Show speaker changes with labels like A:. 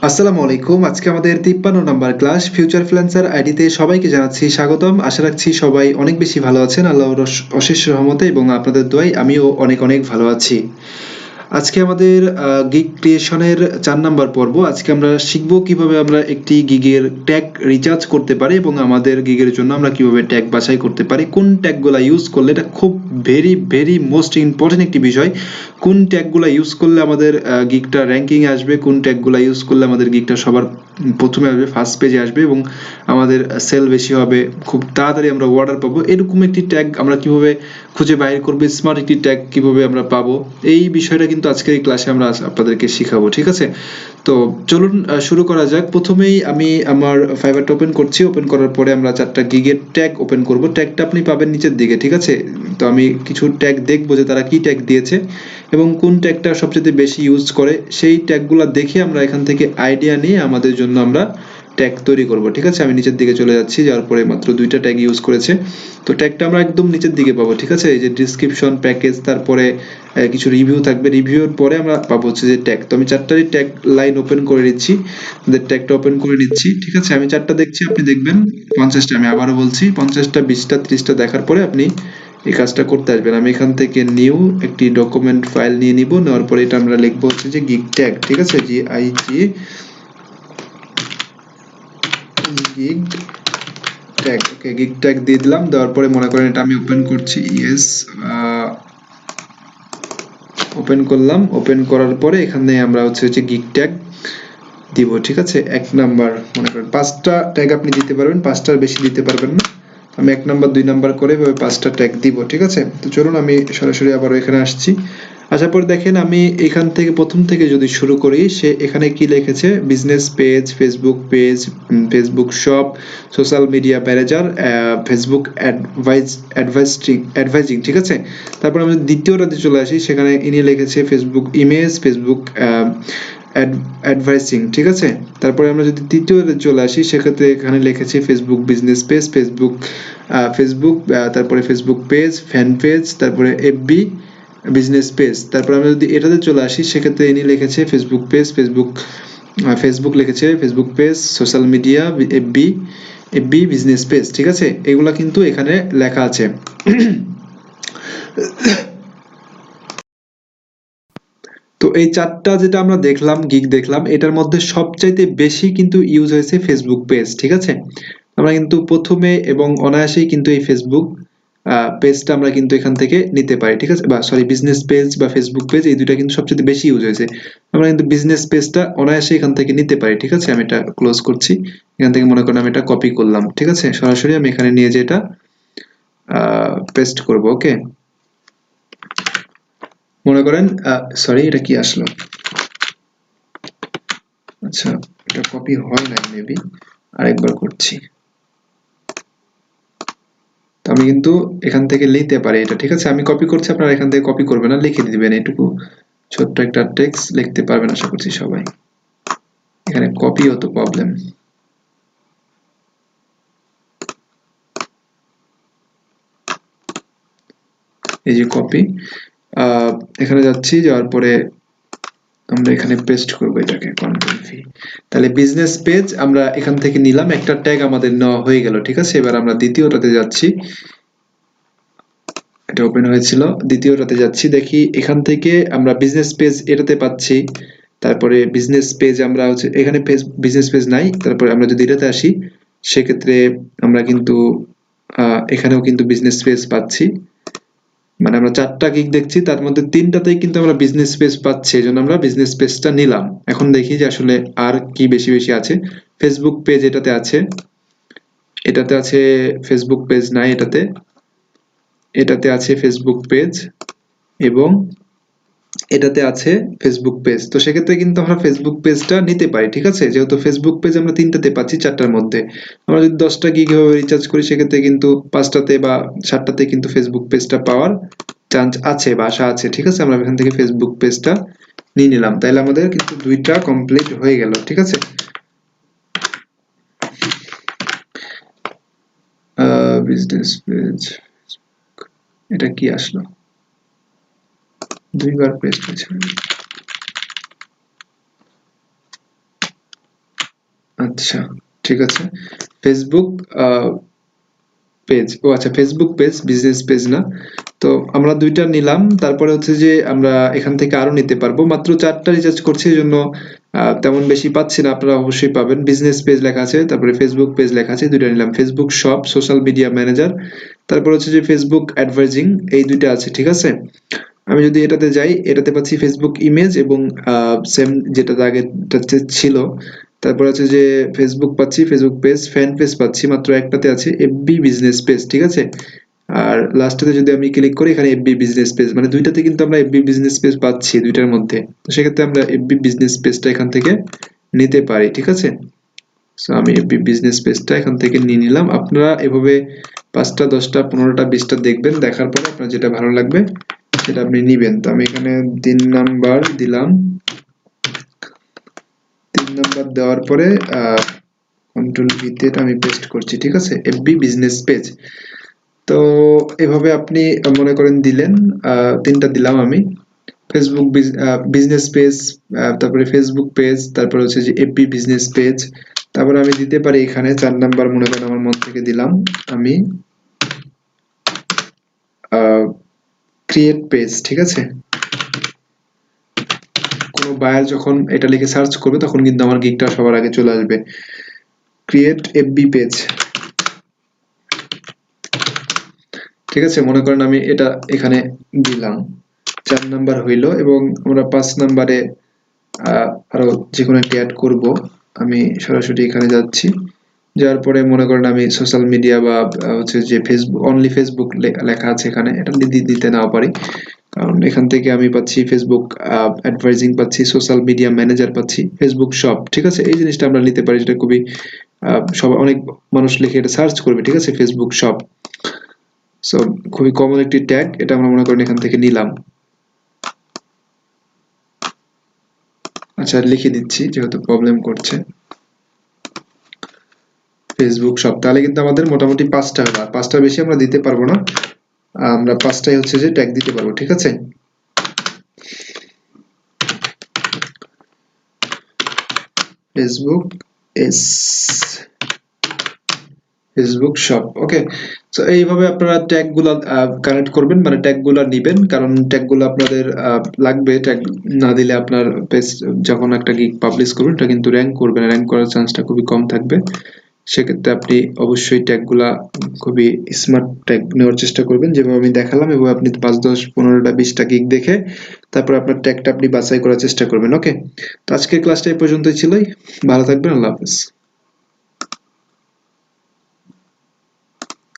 A: আসসালামু আলাইকুম। আজকে আমাদের 53 নাম্বার ক্লাস ফিউচার ফ্রিল্যান্সার আইডিতে সবাইকে জানাচ্ছি স্বাগতম। আশা রাখছি সবাই অনেক বেশি ভালো আছেন আল্লাহর অশেষ রহমতে এবং আপনাদের দোয়ায় আমিও অনেক ভালো আছি। আজকে আমাদের গিগ ক্রিয়েশনের 4 নাম্বার পর্ব। আজকে আমরা শিখব কিভাবে আমরা একটি গিগের ট্যাগ রিচার্জ করতে পারি এবং আমাদের গিগের জন্য আমরা কিভাবে ট্যাগ বাছাই করতে পারি। কোন ট্যাগগুলা ইউজ করলে এটা খুব ভেরি মোস্ট ইম্পর্টেন্ট একটি বিষয়। কোন ট্যাগগুলা ইউজ করলে আমাদের গিগটা র‍্যাঙ্কিং এ আসবে, কোন ট্যাগগুলা ইউজ করলে আমাদের গিগটা সবার প্রথমে আসবে, ফার্স্ট পেজে আসবে এবং আমাদের সেল বেশি হবে, খুব তাড়াতাড়ি আমরা অর্ডার পাবো। এরকম একটি ট্যাগ আমরা কিভাবে খুঁজে বাইর করব, স্মার্ট একটি ট্যাগ কিভাবে আমরা পাবো, এই বিষয়টা কিন্তু আজকের এই ক্লাসে আমরা আপনাদেরকে শিখাবো। ঠিক আছে, তো চলুন শুরু করা যাক। প্রথমেই আমি আমার ফাইবারটা ওপেন করছি। ওপেন করার পরে আমরা 4টা গিগের ট্যাগ ওপেন করব। ট্যাগটা আপনি পাবেন নিচের দিকে। ঠিক আছে, তো আমি কিছু ট্যাগ দেখবো যে তারা কি ট্যাগ দিয়েছে এবং কোন ট্যাগটা সবচেয়ে বেশি ইউজ করে, সেই ট্যাগগুলো দেখে আমরা এখান থেকে আইডিয়া নিয়ে আমাদের জন্য আমরা ট্যাগ তৈরি করব। ঠিক আছে, আমি নিচের দিকে চলে যাচ্ছি, যাওয়ার পরে মাত্র 2টা ট্যাগ ইউজ করেছে। তো ট্যাগটা আমরা একদম নিচের দিকে পাবো। ঠিক আছে, এই যে ডেসক্রিপশন, প্যাকেজ, তারপরে কিছু রিভিউ থাকবে, রিভিউর পরে আমরা পাবো হচ্ছে যে ট্যাগ। তো আমি 4টারই ট্যাগ লাইন ওপেন করে নিচ্ছি, ট্যাগটা ওপেন করে নিচ্ছি। ঠিক আছে, আমি 4টা দেখছি, আপনি দেখবেন 50টা। আমি আবারও বলছি 50টা, 20টা, 30টা দেখার পরে আপনি এই কাজটা করতে আসবেন। আমি এখান থেকে নিউ একটি ডকুমেন্ট ফাইল নিয়ে নিব। নেওয়ার পরে এটা আমরা লিখবো হচ্ছে যে গিগ ট্যাগ। ঠিক আছে, গিগ ট্যাগ। ওকে, গিগ ট্যাগ দিয়ে দিলাম। দেওয়ার পরে মনে করেন এটা আমি ওপেন করছি। ইয়েস, ওপেন করলাম। ওপেন করার পরে এখানে আমরা হচ্ছে গিগ ট্যাগ দিব। ঠিক আছে, 1 নাম্বার, মনে করেন 5টা ট্যাগ আপনি দিতে পারবেন, 5টার বেশি দিতে পারবেন না। আমি 1 নাম্বার 2 নাম্বার করে এভাবে 5টা ট্যাগ দিব। ঠিক আছে, তো চলুন আমি সরাসরি আবার এখানে আসছি। আসার পর দেখেন আমি এখান থেকে প্রথম থেকে যদি শুরু করি, সে এখানে কি লিখেছে, business page, Facebook page, Facebook shop, social media manager, Facebook advising. ঠিক আছে, তারপর আমি দ্বিতীয়টাতে চলে আসি, সেখানে ইনি লিখেছে ফেসবুক ইমেজ, ফেসবুক অ্যাডভাইসিং। ঠিক আছে, তারপরে আমরা যদি তৃতীয়তে চলে আসি, সেক্ষেত্রে এখানে লিখেছে ফেসবুক বিজনেস পেজ, ফেসবুক তারপরে ফেসবুক পেজ, ফ্যান পেজ, তারপরে এফবি বিজনেস পেজ। তারপর আমরা যদি এটাতে চলে আসি, সেক্ষেত্রে ইনি লিখেছে ফেসবুক পেজ, ফেসবুক লিখেছে Facebook page, social media, FB business page. ঠিক আছে, এগুলা কিন্তু এখানে লেখা আছে। তো এই 4টা যেটা আমরা দেখলাম, গিগ দেখলাম, এটার মধ্যে সবচাইতে বেশি কিন্তু ইউজ হয়েছে ফেসবুক পেজ। ঠিক আছে, আমরা কিন্তু প্রথমে এবং অনায়াসেই কিন্তু এই ফেসবুক পেজটা আমরা কিন্তু এখান থেকে নিতে পারি। ঠিক আছে, বা সরি, বিজনেস পেজ বা ফেসবুক পেজ, এই দুইটা কিন্তু সবচেয়ে বেশি ইউজ হয়েছে। আমরা কিন্তু বিজনেস পেজটা অনায়াসে এখান থেকে নিতে পারি। ঠিক আছে, আমি এটা ক্লোজ করছি। এখান থেকে মনে করেন আমি এটা কপি করলাম। ঠিক আছে, সরাসরি আমি এখানে নিয়ে যে এটা পেস্ট করব। ওকে, মনে করেন সরি, এটা কি আসলো, আচ্ছা এটা কপি হয় না, মেবি আরেকবার করছি। তো আমি কিন্তু এখান থেকে লিখতে পারি এটা। ঠিক আছে, আমি কপি করছি, আপনারা এখান থেকে কপি করবেন না, লিখে দিবেন। এটুকু ছোট্ট একটা টেক্সট লিখতে পারবেন আশা করছি সবাই। এখানে কপি হতো প্রবলেম। এই যে কপি, এখানে যাচ্ছি, যাওয়ার পরে আমরা এখানে পেস্ট করব এটাকে, কন্ট্রোল ভি। তাহলে বিজনেস পেজ আমরা এখান থেকে নিলাম, একটা ট্যাগ আমাদের নেওয়া হয়ে গেল। ঠিক আছে, এবার আমরা দ্বিতীয়টাতে যাচ্ছি। এটা ওপেন হয়েছিল, দ্বিতীয়টাতে যাচ্ছি, দেখি এখান থেকে আমরা বিজনেস পেজ এটাতে পাচ্ছি। তারপরে বিজনেস পেজ আমরা হচ্ছে এখানে বিজনেস পেজ নাই। তারপরে আমরা যদি এটাতে আসি, সেক্ষেত্রে আমরা কিন্তু এখানেও কিন্তু বিজনেস পেজ পাচ্ছি। মানে আমরা 4টা গিগ দেখছি, তার মধ্যে 3টাতেই কিন্তু আমরা বিজনেস পেজ পাচ্ছি, এই জন্য আমরা বিজনেস পেজটা নিলাম। এখন দেখি যে আসলে আর কি বেশি আছে। ফেসবুক পেজ এটাতে আছে, এটাতে আছে ফেসবুক পেজ নাই, এটাতে আছে ফেসবুক পেজ এবং এটাতে আছে ফেসবুক পেজ। তো সেক্ষেত্রে কিন্তু আমরা ফেসবুক পেজটা নিতে পারি। ঠিক আছে, যেহেতু ফেসবুক পেজ আমরা 3টাতে পাচ্ছি 4টার মধ্যে, আমরা যদি 10টা গিগ ভাবে রিচার্জ করি, সেক্ষেত্রে কিন্তু 5টাতে বা 7টাতে কিন্তু ফেসবুক পেজটা পাওয়ার চান্স আছে বা আশা আছে। ঠিক আছে, আমরা এখান থেকে ফেসবুক পেজটা নিয়ে নিলাম, তাইলে আমাদের কিন্তু 2টা কমপ্লিট হয়ে গেল। ঠিক আছে, বিজনেস পেজ, এটা কি আসলো, দুইবার পেজ পেয়েছে। আচ্ছা, ঠিক আছে। ফেসবুক পেজ, ও আচ্ছা, ফেসবুক পেজ, বিজনেস পেজ না। তো আমরা দুইটা নিলাম, তারপরে হচ্ছে যে আমরা এখান থেকে আরো নিতে পারবো। মাত্র 4টা রিচার্জ করছি, এই জন্য তেমন বেশি পাচ্ছি না। আপনারা অবশ্যই পাবেন। বিজনেস পেজ লেখা আছে, তারপরে ফেসবুক পেজ লেখা আছে, দুইটা নিলাম। Facebook shop, social media manager, তারপর হচ্ছে যে ফেসবুক অ্যাডভার্টাইজিং, এই দুইটা আছে, ঠিক আছে। আমি যদি এটাতে যাই, এটাতে পাচ্ছি ফেসবুক ইমেজ এবং সেম যেটা আগেরটাতে ছিল। তারপর আছে যে ফেসবুক পাচ্ছি, ফেসবুক পেজ, ফ্যান পেজ পাচ্ছি, মাত্র একটাতে আছে এফবি বিজনেস পেজ, ঠিক আছে। আর লাস্টেতে যদি আমি ক্লিক করি, এখানে এফবি বিজনেস পেজ, মানে দুইটাতে কিন্তু আমরা এফবি বিজনেস পেজ পাচ্ছি দুইটার মধ্যে। তো সেক্ষেত্রে আমরা এফবি বিজনেস পেজটা এখান থেকে নিতে পারি, ঠিক আছে। সো আমি এফবি বিজনেস পেজটা এখান থেকে নিয়ে নিলাম। আপনারা এভাবে 5টা, 10টা, 15টা, 20টা দেখবেন, দেখার পরে আপনার যেটা ভালো লাগবে সেটা আপনি নিবেন। তো আমি এখানে 3 নাম্বার দিলাম। 3 নাম্বার দেওয়ার পরে কন্ট্রোল ভি তে আমি পেস্ট করছি, ঠিক আছে, এফবি বিজনেস পেজ। তো এভাবে আপনি মনে করেন দিলেন, 3টা দিলাম আমি। ফেসবুক বিজনেস পেজ, তারপরে ফেসবুক পেজ, তারপরে হচ্ছে যে এফবি বিজনেস পেজ। তারপরে আমি দিতে পারি এখানে 4 নাম্বার, মনে করেন আমার মন থেকে দিলাম আমি ক্রিয়েট পেজ, ঠিক আছে। কোনো বায়ার যখন এটা লিখে সার্চ করবে, তখন কিন্তু আমার গিগটা সবার আগে চলে আসবে। ক্রিয়েট এফবি পেজ, ঠিক আছে। মনে করেন আমি এটা এখানে দিলাম, 4 নাম্বার হইল, এবং আমরা 5 নাম্বারে আরো যে কোনো একটা অ্যাড করব। আমি সরাসরি এখানে যাচ্ছি, যাওয়ার পরে মনে করেন আমি সোশ্যাল মিডিয়া বা হচ্ছে যে ফেসবুক, অনলি ফেসবুক লেখা আছে এখানে, এটা দিতে নাও পারি, কারণ এখান থেকে আমি পাচ্ছি ফেসবুক অ্যাডভার্টাইজিং পাচ্ছি, সোশ্যাল মিডিয়া ম্যানেজার পাচ্ছি, ফেসবুক শপ, ঠিক আছে। এই জিনিসটা আমরা নিতে পারি, যেটা খুবই সবাই, অনেক মানুষ লিখে এটা সার্চ করবে, ঠিক আছে, ফেসবুক শপ। সো খুবই কমন একটি ট্যাগ, এটা আমরা মনে করেন এখান থেকে নিলাম। আচ্ছা, লিখে দিচ্ছি যেহেতু প্রবলেম করছে, ফেসবুক শপ। তাহলে কিন্তু আমাদের মোটামুটি 5টা হলো, আর 5টার বেশি আমরা দিতে পারবো না। আমরা 5টাই হচ্ছে যে ট্যাগ দিতে পারবো, ঠিক আছে। ফেসবুক এস ফেসবুক শপ, ওকে। সো এইভাবে আপনারা ট্যাগগুলো কানেক্ট করবেন, মানে ট্যাগগুলো নেবেন, কারণ ট্যাগগুলো আপনাদের লাগবে। ট্যাগ না দিলে আপনার পেজ যখন একটা গিগ পাবলিশ করবেন, এটা কিন্তু র্যাঙ্ক করবে না, র্যাঙ্ক করার চান্সটা খুবই কম থাকবে। সেক্ষেত্রে আপনি অবশ্যই ট্যাগগুলা খুবই স্মার্ট ট্যাগ নেওয়ার চেষ্টা করবেন, যেভাবে আমি দেখালাম। এবং আপনি 5, 10, 15টা, 20টা গিগ দেখে তারপর আপনার ট্যাগটা আপনি বাছাই করার চেষ্টা করবেন, ওকে। তো আজকের ক্লাসটা এই পর্যন্তই ছিলই। ভালো থাকবেন, আল্লাহ হাফেজ।